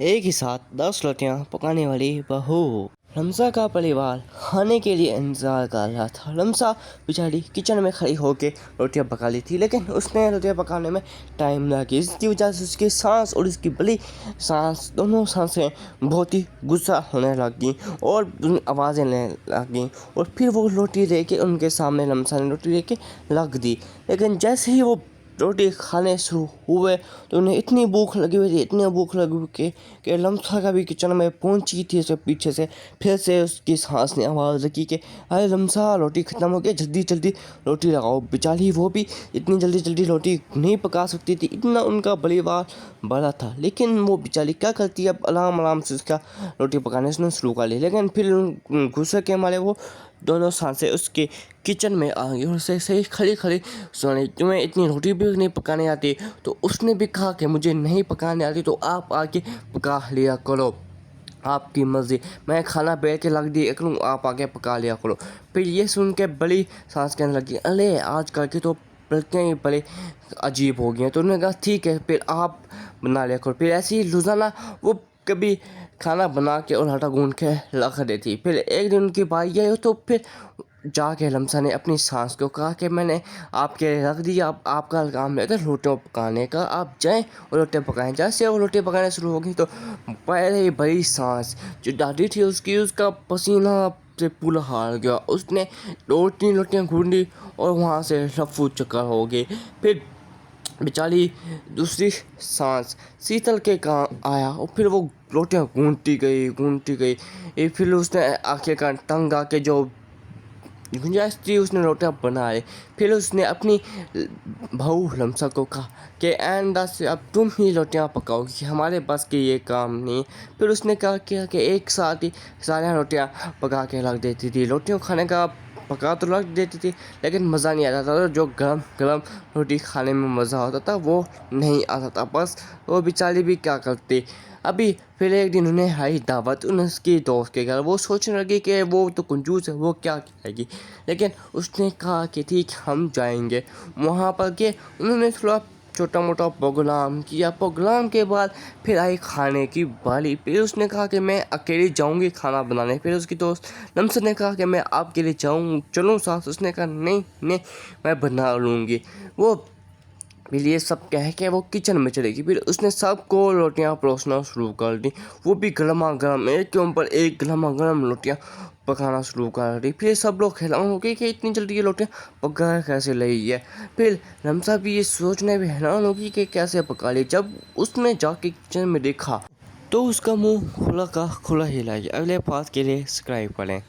एक ही साथ 10 रोटियां पकाने वाली बहू। रमज़ा का परिवार खाने के लिए इंतज़ार कर रहा था। रमज़ा बेचारी किचन में खड़ी होकर रोटियां पका ली थी, लेकिन उसने रोटियां पकाने में टाइम लगा, इसकी वजह से उसकी सांस और उसकी बड़ी सांस, दोनों सांसें बहुत ही गुस्सा होने लगी और आवाज़ें लेने लगी। और फिर वो रोटी लेके उनके सामने रमज़ा ने रोटी लेके रख दी, लेकिन जैसे ही वो रोटी खाने शुरू हुए तो उन्हें इतनी भूख लगी हुई थी, इतनी भूख लगी हुई कि रमज़ा का भी किचन में पहुंची थी उसके पीछे से। फिर से उसकी सांस ने आवाज़ रखी कि अरे रमज़ा, रोटी ख़त्म हो गई, जल्दी जल्दी रोटी लगाओ। बेचारी वो भी इतनी जल्दी जल्दी रोटी नहीं पका सकती थी, इतना उनका परिवार बड़ा था। लेकिन वो बेचारी क्या करती, अब आराम से उसका रोटी पकाने से शुरू कर ली। लेकिन फिर गुस्से के मारे वो दोनों सांसें उसके किचन में आ गई और उसे सही खड़ी खड़ी सुनी, तुम्हें इतनी रोटी भी नहीं पकाने आती? तो उसने भी कहा कि मुझे नहीं पकाने आती, तो आप आके पका लिया करो, आपकी मर्ज़ी, मैं खाना बैठ के लग दी करूँ, आप आके पका लिया करो। फिर ये सुन के बड़ी सांस कहने लगी, अरे आजकल के तो लड़कियाँ ही बड़े अजीब हो गई हैं। तो उन्होंने कहा ठीक है, फिर आप बना लिया करो। फिर ऐसे ही रोज़ाना वो कभी खाना बना के और आटा गूंद के रख देती। फिर एक दिन उनकी बारी आई तो फिर जाके रमज़ा ने अपनी सांस को कहा कि मैंने आपके रख दिया, अब आपका काम है रोटियाँ पकाने का, आप जाएं और रोटियाँ पकाएं। जैसे वो रोटियाँ पकाने शुरू हो गई तो पहले ही बड़ी सांस जो दादी थी उसका पसीना से पूरा हार गया। उसने 2-3 रोटियाँ गूंदी और वहाँ से रफू चक्कर हो गई। फिर बेचारी दूसरी सांस शीतल के काम आया और फिर वो रोटियां गूंथती गई। फिर उसने आखिरकार तंग आके जो गुंजाइश थी उसने रोटियां बनाए। फिर उसने अपनी बहू रमज़ा को कहा कि आइंदा से अब तुम ही रोटियां पकाओगी, हमारे पास के ये काम नहीं। फिर उसने कहा कि एक साथ ही सारी रोटियां पका के रख देती थी। रोटियां खाने का पका तो रख देती थी, लेकिन मज़ा नहीं आता था। जो गरम गरम रोटी खाने में मज़ा होता था वो नहीं आता था। बस वो बेचारी भी क्या करती। अभी फिर एक दिन उन्हें आई दावत उसकी दोस्त के घर। वो सोचने लगी कि वो तो कंजूस है, वो क्या खाएगी, लेकिन उसने कहा कि ठीक हम जाएंगे। वहाँ पर के उन्होंने थोड़ा छोटा मोटा प्रोग्राम किया। प्रोग्राम के बाद फिर आई खाने की बारी। फिर उसने कहा कि मैं अकेली जाऊंगी खाना बनाने। फिर उसकी दोस्त रमज़ा ने कहा कि मैं आपके लिए चलूँ साथ। उसने कहा नहीं मैं बना लूँगी। वो फिर ये सब कह के वो किचन में चली गई। फिर उसने सबको रोटियां परोसना शुरू कर दी, वो भी गर्मा गर्म, एक के ऊपर एक गर्मा गर्म रोटियां पकाना शुरू कर दी। फिर सब लोग हैरान हो गए कि इतनी जल्दी ये रोटियां पका कैसे ली है। फिर रमज़ा भी ये सोचने में हैरान होगी कि कैसे पका ली। जब उसने जाके किचन में देखा तो उसका मुंह खुला का खुला ही रह गया। अगले पार्ट के लिए सब्सक्राइब करें।